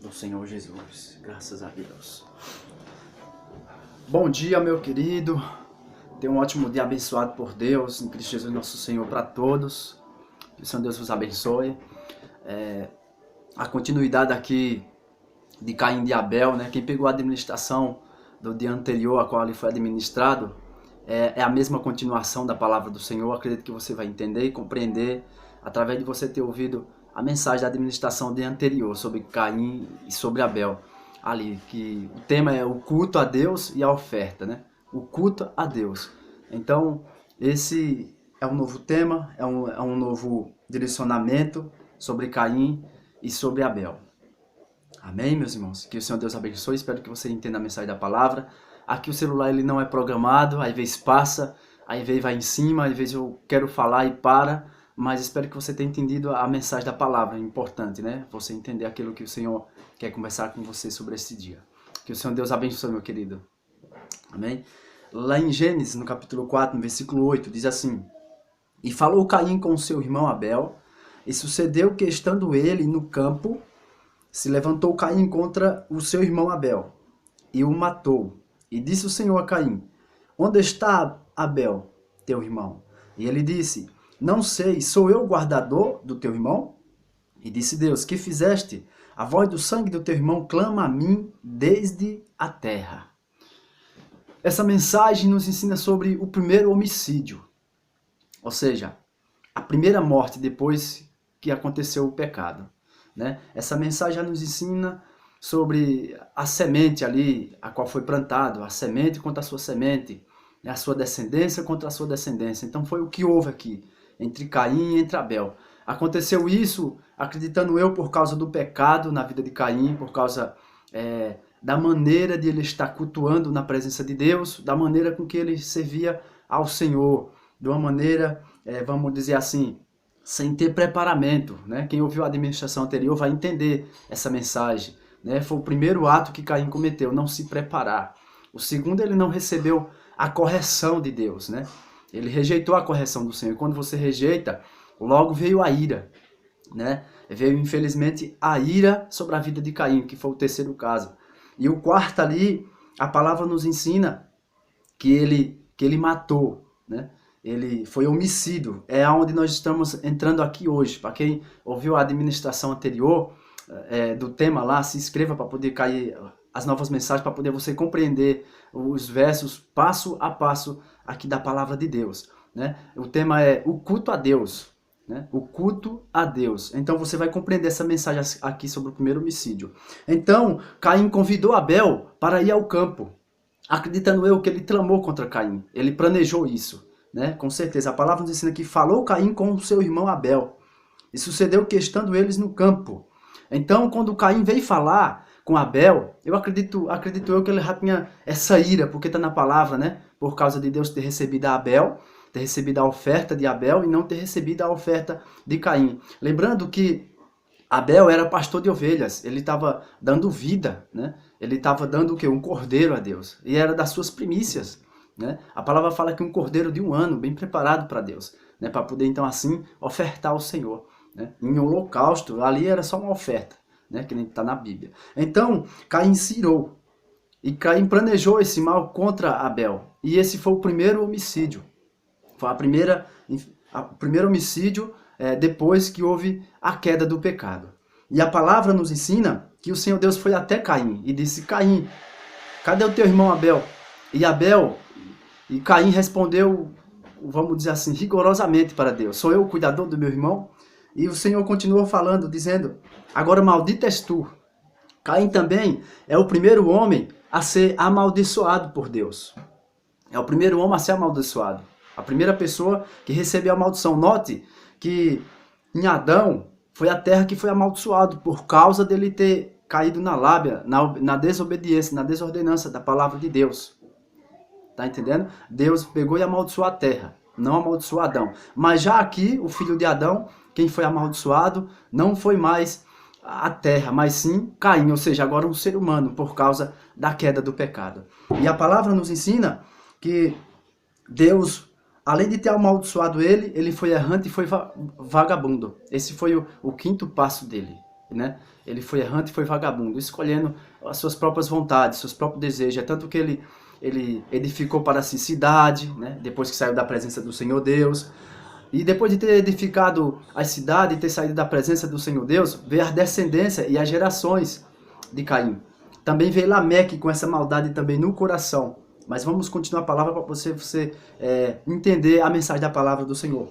do Senhor Jesus. Graças a Deus. Bom dia, meu querido. Tenha um ótimo dia abençoado por Deus, em Cristo Jesus nosso Senhor, para todos. Que o Senhor Deus vos abençoe. A continuidade aqui de Caim e Abel, né? Quem pegou a administração do dia anterior, a qual ele foi administrado, é a mesma continuação da palavra do Senhor. Acredito que você vai entender e compreender através de você ter ouvido a mensagem da administração do dia anterior sobre Caim e sobre Abel. Ali, que o tema é o culto a Deus e a oferta, né? O culto a Deus. Então, esse é um novo tema, é um novo direcionamento sobre Caim e sobre Abel. Amém, meus irmãos? Que o Senhor Deus abençoe, espero que você entenda a mensagem da palavra. Aqui o celular ele não é programado, às vezes passa, às vezes vai em cima, às vezes eu quero falar e para, mas espero que você tenha entendido a mensagem da palavra, é importante, né? Você entender aquilo que o Senhor quer conversar com você sobre esse dia. Que o Senhor Deus abençoe, meu querido. Amém? Lá em Gênesis, no capítulo 4, no versículo 8, diz assim: E falou Caim com seu irmão Abel, e sucedeu que, estando ele no campo, se levantou Caim contra o seu irmão Abel, e o matou. E disse o Senhor a Caim: Onde está Abel, teu irmão? E ele disse: Não sei, sou eu o guardador do teu irmão? E disse Deus: Que fizeste? A voz do sangue do teu irmão clama a mim desde a terra. Essa mensagem nos ensina sobre o primeiro homicídio, ou seja, a primeira morte depois que aconteceu o pecado, né? Essa mensagem já nos ensina sobre a semente ali, a qual foi plantado, a semente contra a sua semente, a sua descendência contra a sua descendência. Então foi o que houve aqui, entre Caim e entre Abel. Aconteceu isso, acreditando eu, por causa do pecado na vida de Caim, por causa da maneira de ele estar cultuando na presença de Deus, da maneira com que ele servia ao Senhor, de uma maneira, vamos dizer assim, sem ter preparamento, né? Quem ouviu a administração anterior vai entender essa mensagem, né? Foi o primeiro ato que Caim cometeu, não se preparar. O segundo, ele não recebeu a correção de Deus, né? Ele rejeitou a correção do Senhor. E quando você rejeita, logo veio a ira, né? Veio, infelizmente, a ira sobre a vida de Caim, que foi o terceiro caso. E o quarto ali, a palavra nos ensina que ele matou, né? Ele foi homicídio. É onde nós estamos entrando aqui hoje. Para quem ouviu a administração anterior do tema lá, se inscreva para poder cair as novas mensagens, para poder você compreender os versos passo a passo aqui da palavra de Deus, né? O tema é o culto a Deus, né? O culto a Deus. Então você vai compreender essa mensagem aqui sobre o primeiro homicídio. Então Caim convidou Abel para ir ao campo, acreditando eu que ele tramou contra Caim. Ele planejou isso, né? Com certeza. A palavra nos ensina que falou Caim com o seu irmão Abel. E sucedeu que, estando eles no campo. Então, quando Caim veio falar com Abel, eu acredito eu que ele já tinha essa ira, porque está na palavra, né? Por causa de Deus ter recebido a Abel, ter recebido a oferta de Abel e não ter recebido a oferta de Caim. Lembrando que Abel era pastor de ovelhas, ele estava dando vida, né? Ele estava dando o quê? Um cordeiro a Deus. E era das suas primícias, né? A palavra fala que um cordeiro de 1 ano, bem preparado para Deus, né? Para poder então assim ofertar ao Senhor, né? Em holocausto, ali era só uma oferta, né? Que nem está na Bíblia. Então, Caim se irou. E Caim planejou esse mal contra Abel. E esse foi o primeiro homicídio. Foi o primeiro homicídio depois que houve a queda do pecado. E a palavra nos ensina que o Senhor Deus foi até Caim e disse: Caim, cadê o teu irmão Abel? E Caim respondeu, vamos dizer assim, rigorosamente para Deus: sou eu o cuidador do meu irmão? E o Senhor continuou falando, dizendo: agora maldito és tu. Caim também é o primeiro homem a ser amaldiçoado por Deus. É o primeiro homem a ser amaldiçoado. A primeira pessoa que recebeu a maldição. Note que em Adão foi a terra que foi amaldiçoado por causa dele ter caído na lábia, na desobediência, na desordenança da palavra de Deus. Tá entendendo? Deus pegou e amaldiçoou a terra, não amaldiçoou Adão. Mas já aqui, o filho de Adão, quem foi amaldiçoado, não foi mais a terra, mas sim Caim, ou seja, agora um ser humano, por causa da queda do pecado. E a palavra nos ensina que Deus, além de ter amaldiçoado ele foi errante e foi vagabundo. Esse foi o quinto passo dele. né? Ele foi errante e foi vagabundo, escolhendo as suas próprias vontades, seus próprios desejos. É tanto que ele edificou para si cidade, né? Depois que saiu da presença do Senhor Deus. E depois de ter edificado a cidade e ter saído da presença do Senhor Deus, veio a descendência e as gerações de Caim. Também veio Lameque com essa maldade também no coração. Mas vamos continuar a palavra para você entender a mensagem da palavra do Senhor.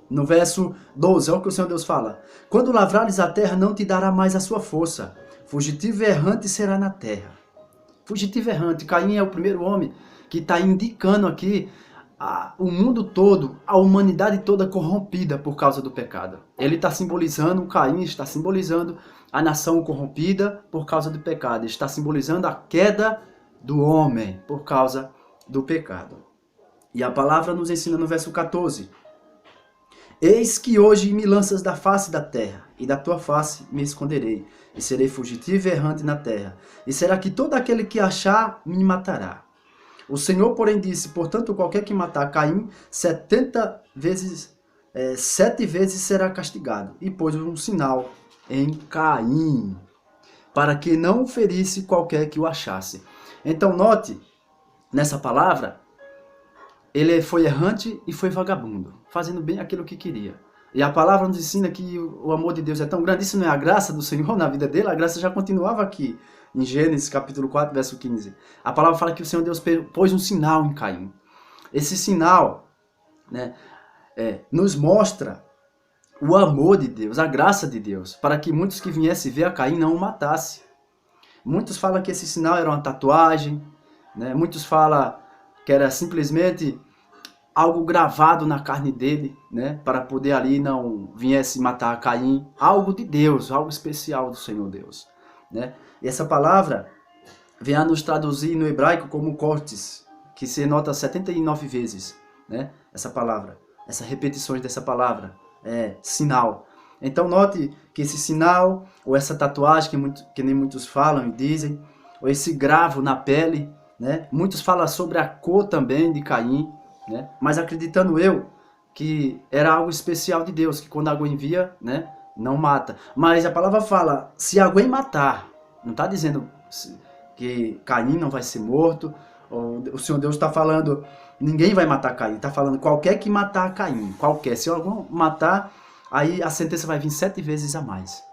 No verso 12, olha o que o Senhor Deus fala. Quando lavrares a terra, não te dará mais a sua força. Fugitivo e errante será na terra. Fugitivo e errante. Caim é o primeiro homem que está indicando aqui o mundo todo, a humanidade toda corrompida por causa do pecado. Ele está simbolizando, Caim está simbolizando a nação corrompida por causa do pecado. Está simbolizando a queda do homem por causa do pecado. E a palavra nos ensina no verso 14. Eis que hoje me lanças da face da terra, e da tua face me esconderei, e serei fugitivo e errante na terra. E será que todo aquele que achar me matará? O Senhor, porém, disse, portanto, qualquer que matar Caim, 7 vezes será castigado. E pôs um sinal em Caim, para que não ferisse qualquer que o achasse. Então, note, nessa palavra, ele foi errante e foi vagabundo, fazendo bem aquilo que queria. E a palavra nos ensina que o amor de Deus é tão grande. Isso não é a graça do Senhor na vida dele? A graça já continuava aqui. Em Gênesis capítulo 4, verso 15. A palavra fala que o Senhor Deus pôs um sinal em Caim. Esse sinal, né, nos mostra o amor de Deus, a graça de Deus, para que muitos que viessem ver a Caim não o matassem. Muitos falam que esse sinal era uma tatuagem, né? Muitos falam que era simplesmente algo gravado na carne dele, né, para poder ali não viesse matar Caim. Algo de Deus, algo especial do Senhor Deus, né? E essa palavra vem a nos traduzir no hebraico como cortes, que se nota 79 vezes, né? Essa palavra, essas repetições dessa palavra, sinal. Então note que esse sinal, ou essa tatuagem que nem muitos falam e dizem, ou esse gravo na pele, né? Muitos falam sobre a cor também de Caim, né? Mas acreditando eu que era algo especial de Deus, que quando alguém envia, né, não mata. Mas a palavra fala, se alguém matar, não está dizendo que Caim não vai ser morto, ou o Senhor Deus está falando, ninguém vai matar Caim, está falando qualquer que matar Caim, qualquer. Se alguém matar, aí a sentença vai vir 7 vezes a mais.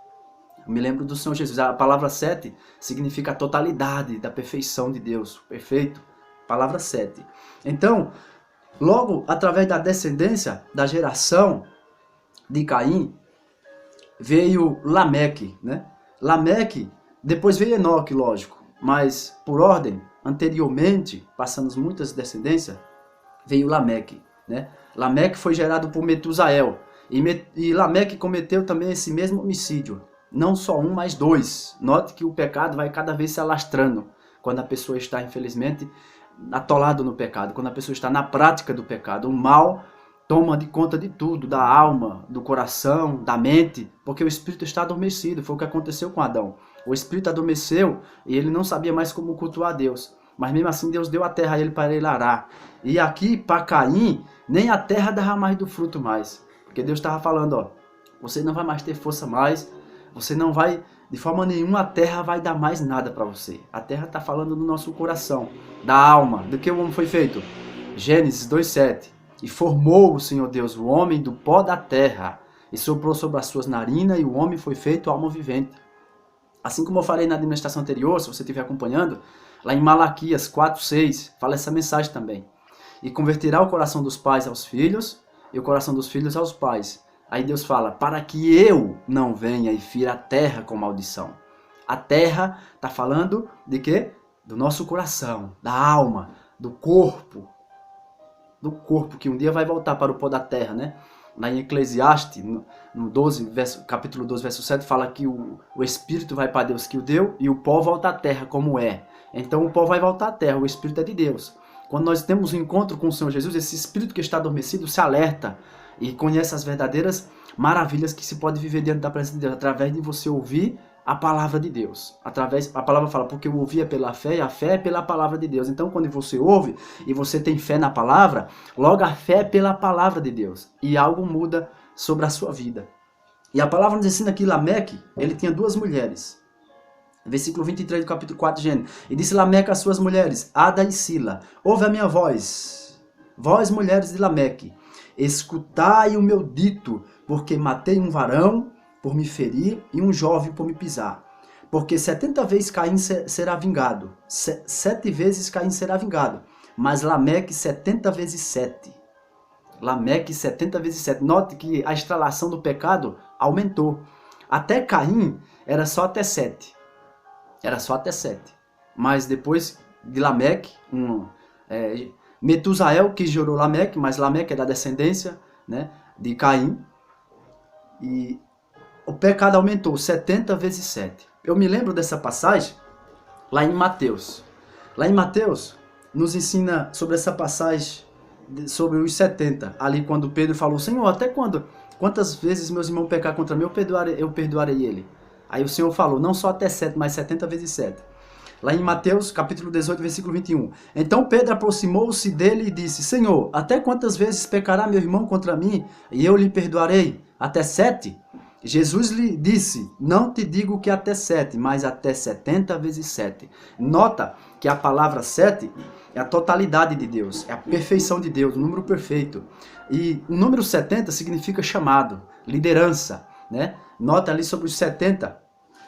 Eu me lembro do Senhor Jesus, a palavra 7 significa a totalidade da perfeição de Deus, perfeito, palavra 7. Então, logo, através da descendência, da geração de Caim, veio Lameque, né? Lameque, depois veio Enoque, lógico, mas por ordem, anteriormente, passando muitas descendências, veio Lameque, né? Lameque foi gerado por Metusael, e Lameque cometeu também esse mesmo homicídio, não só um, mas 2. Note que o pecado vai cada vez se alastrando, quando a pessoa está, infelizmente, atolado no pecado, quando a pessoa está na prática do pecado. O mal toma de conta de tudo, da alma, do coração, da mente, porque o espírito está adormecido. Foi o que aconteceu com Adão. O espírito adormeceu e ele não sabia mais como cultuar a Deus. Mas mesmo assim Deus deu a terra a ele para ele arar. E aqui para Caim, nem a terra dava mais do fruto mais. Porque Deus estava falando, ó, você não vai mais ter força mais, você não vai, de forma nenhuma, a terra vai dar mais nada para você. A terra está falando do nosso coração, da alma, do que o homem foi feito. Gênesis 2:7. E formou o Senhor Deus o homem do pó da terra, e soprou sobre as suas narinas, e o homem foi feito alma vivente. Assim como eu falei na administração anterior, se você estiver acompanhando, lá em Malaquias 4:6, fala essa mensagem também. E converterá o coração dos pais aos filhos, e o coração dos filhos aos pais. Aí Deus fala, para que eu não venha e fira a terra com maldição. A terra está falando de quê? Do nosso coração, da alma, do corpo. Do corpo, que um dia vai voltar para o pó da terra, né? Lá em Eclesiastes, capítulo 12, verso 7, fala que o Espírito vai para Deus que o deu, e o pó volta à terra como é. Então o pó vai voltar à terra, o Espírito é de Deus. Quando nós temos um encontro com o Senhor Jesus, esse Espírito que está adormecido se alerta e conhece as verdadeiras maravilhas que se pode viver diante da presença de Deus, através de você ouvir a palavra de Deus. A palavra fala, porque o ouvir é pela fé, e a fé é pela palavra de Deus. Então, quando você ouve e você tem fé na palavra, logo a fé é pela palavra de Deus. E algo muda sobre a sua vida. E a palavra nos ensina que Lameque, ele tinha duas mulheres. Versículo 23 do capítulo 4 de Gênesis. E disse Lameque às suas mulheres, Ada e Sila, ouve a minha voz, vós mulheres de Lameque, escutai o meu dito, porque matei um varão por me ferir e um jovem por me pisar. Porque 70 vezes Caim será vingado, 7 vezes Caim será vingado, mas Lameque 70 vezes 7. Lameque 70 vezes 7. Note que a estralação do pecado aumentou. Até Caim era só até 7. Era só até 7. Mas depois de Lameque, Metusael que gerou Lameque, mas Lameque é da descendência, né, de Caim. E o pecado aumentou 70 vezes 7. Eu me lembro dessa passagem lá em Mateus. Lá em Mateus nos ensina sobre essa passagem sobre os 70. Ali quando Pedro falou, Senhor, até quando? Quantas vezes meus irmãos pecar contra mim, eu perdoarei ele. Aí o Senhor falou, não só até 7, mas 70 vezes 7. Lá em Mateus, capítulo 18, versículo 21. Então Pedro aproximou-se dele e disse, Senhor, até quantas vezes pecará meu irmão contra mim, e eu lhe perdoarei? Até 7? Jesus lhe disse, não te digo que até 7, mas até 70 vezes 7. Nota que a palavra 7 é a totalidade de Deus, é a perfeição de Deus, o número perfeito. E o número 70 significa chamado, liderança, né? Nota ali sobre os 70,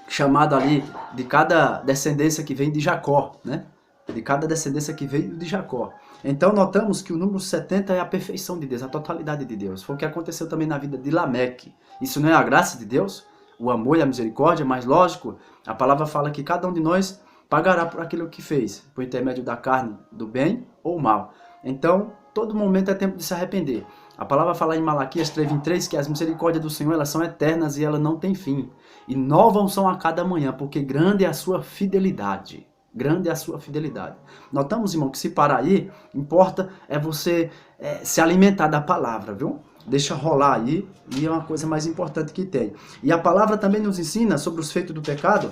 chamado ali de cada descendência que vem de Jacó, né? De cada descendência que veio de Jacó. Então notamos que o número 70 é a perfeição de Deus, a totalidade de Deus. Foi o que aconteceu também na vida de Lameque. Isso não é a graça de Deus? O amor e a misericórdia? Mas lógico, a palavra fala que cada um de nós pagará por aquilo que fez, por intermédio da carne, do bem ou mal. Então, todo momento é tempo de se arrepender. A palavra fala em Malaquias 3:23 que as misericórdias do Senhor elas são eternas e elas não têm fim. E novas são a cada manhã, porque grande é a sua fidelidade. Grande é a sua fidelidade. Notamos, irmão, que se parar aí, importa é você se alimentar da palavra, viu? Deixa rolar aí, e é uma coisa mais importante que tem. E a palavra também nos ensina sobre os feitos do pecado,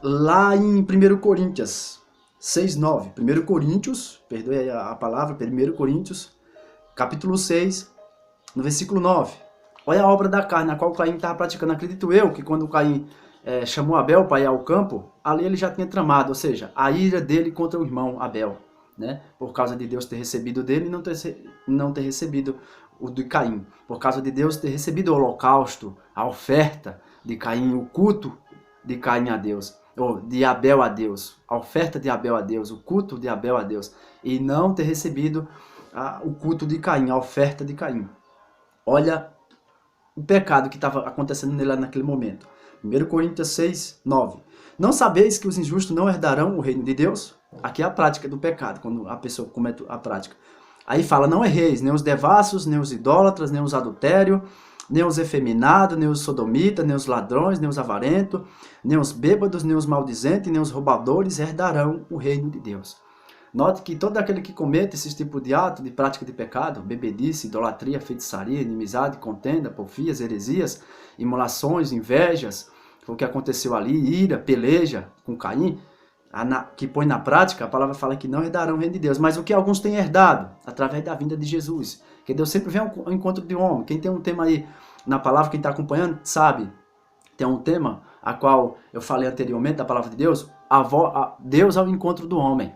lá em 1 Coríntios 6:9. 1 Coríntios, perdoe a palavra, 1 Coríntios, capítulo 6, no versículo 9. Olha a obra da carne, a qual Caim estava praticando. Acredito eu que quando Caim chamou Abel para ir ao campo, ali ele já tinha tramado, ou seja, a ira dele contra o irmão Abel, né? Por causa de Deus ter recebido dele e não ter recebido o de Caim. Por causa de Deus ter recebido o holocausto, a oferta de Caim, o culto de Caim a Deus, ou de Abel a Deus, a oferta de Abel a Deus, o culto de Abel a Deus, e não ter recebido o culto de Caim, a oferta de Caim. Olha o pecado que estava acontecendo nele naquele momento. 1 Coríntios 6:9. Não sabeis que os injustos não herdarão o reino de Deus? Aqui é a prática do pecado, quando a pessoa comete a prática. Aí fala, não erreis, nem os devassos, nem os idólatras, nem os adultérios, nem os efeminados, nem os sodomitas, nem os ladrões, nem os avarentos, nem os bêbados, nem os maldizentes, nem os roubadores herdarão o reino de Deus. Note que todo aquele que comete esse tipo de ato, de prática de pecado, bebedice, idolatria, feitiçaria, inimizade, contenda, porfias, heresias, imolações, invejas, foi o que aconteceu ali, ira, peleja com Caim, que põe na prática, a palavra fala que não herdarão o reino de Deus. Mas o que alguns têm herdado? Através da vinda de Jesus. Que Deus sempre vem ao encontro de um homem. Quem tem um tema aí na palavra, quem está acompanhando, sabe. Tem um tema, a qual eu falei anteriormente, da palavra de Deus, Deus ao encontro do homem.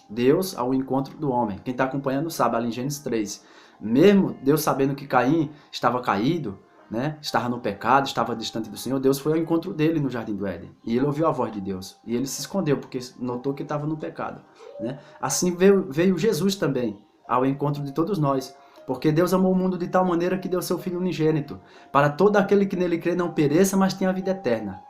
Deus ao encontro do homem. Quem está acompanhando sabe, ali em Gênesis 3. Mesmo Deus sabendo que Caim estava caído, né, estava no pecado, estava distante do Senhor, Deus foi ao encontro dele no Jardim do Éden. E ele ouviu a voz de Deus. E ele se escondeu, porque notou que estava no pecado. Né? Assim veio Jesus também ao encontro de todos nós. Porque Deus amou o mundo de tal maneira que deu seu Filho unigênito, para todo aquele que nele crê não pereça, mas tenha a vida eterna.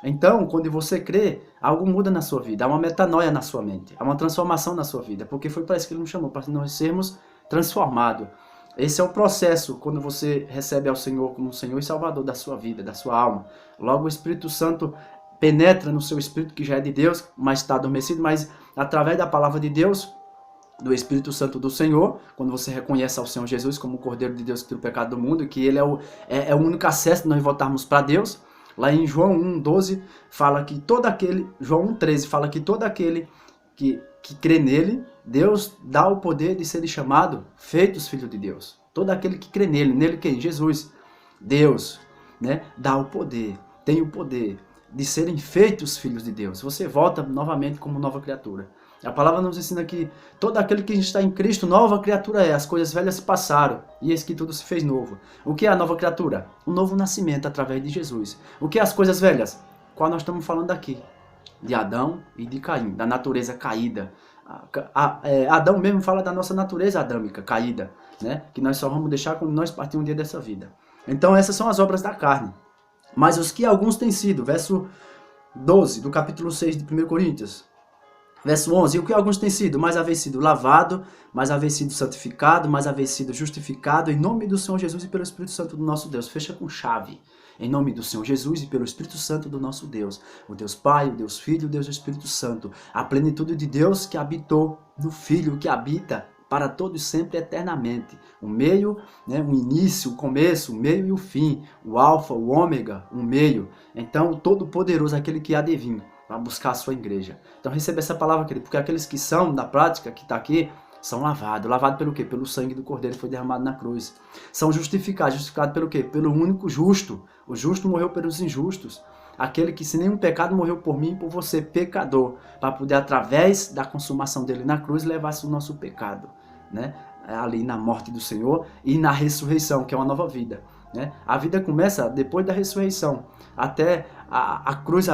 Então, quando você crê, algo muda na sua vida, há uma metanoia na sua mente, há uma transformação na sua vida, porque foi para isso que ele nos chamou, para nós sermos transformados. Esse é o processo quando você recebe ao Senhor como Senhor e Salvador da sua vida, da sua alma. Logo o Espírito Santo penetra no seu espírito, que já é de Deus, mas está adormecido, mas através da palavra de Deus, do Espírito Santo do Senhor, quando você reconhece ao Senhor Jesus como o Cordeiro de Deus que tira o pecado do mundo, que ele é o único acesso de nós voltarmos para Deus. Lá em João 1:12 fala que todo aquele, João 1:13 fala que todo aquele que crê nele, Deus dá o poder de ser chamado feitos filhos de Deus. Todo aquele que crê nele quem? Jesus. Deus, né, dá o poder, tem o poder de serem feitos filhos de Deus. Você volta novamente como nova criatura. A palavra nos ensina que todo aquele que está em Cristo, nova criatura é. As coisas velhas se passaram e eis que tudo se fez novo. O que é a nova criatura? O novo nascimento através de Jesus. O que é as coisas velhas? Qual nós estamos falando aqui? De Adão e de Caim, da natureza caída. Adão mesmo fala da nossa natureza adâmica, caída, né? Que nós só vamos deixar quando nós partirmos um dia dessa vida. Então essas são as obras da carne. Mas os que alguns têm sido, verso 12 do capítulo 6 de 1 Coríntios. Verso 11, e o que alguns têm sido? Mais haver sido lavado, mais haver sido santificado, mais haver sido justificado, em nome do Senhor Jesus e pelo Espírito Santo do nosso Deus. Fecha com chave. Em nome do Senhor Jesus e pelo Espírito Santo do nosso Deus. O Deus Pai, o Deus Filho, o Deus Espírito Santo. A plenitude de Deus que habitou no Filho, que habita para todos sempre eternamente. O meio, né, o início, o começo, o meio e o fim. O alfa, o ômega, o meio. Então, o Todo-Poderoso, aquele que há de vir, para buscar a sua igreja. Então receba essa palavra, querido, porque aqueles que são, na prática, que está aqui, são lavados. Lavados pelo quê? Pelo sangue do Cordeiro que foi derramado na cruz. São justificados. Justificados pelo quê? Pelo único justo. O justo morreu pelos injustos. Aquele que sem nenhum pecado morreu por mim e por você, pecador, para poder, através da consumação dele na cruz, levar o nosso pecado, né? Ali na morte do Senhor e na ressurreição, que é uma nova vida, né? A vida começa depois da ressurreição, até a cruz.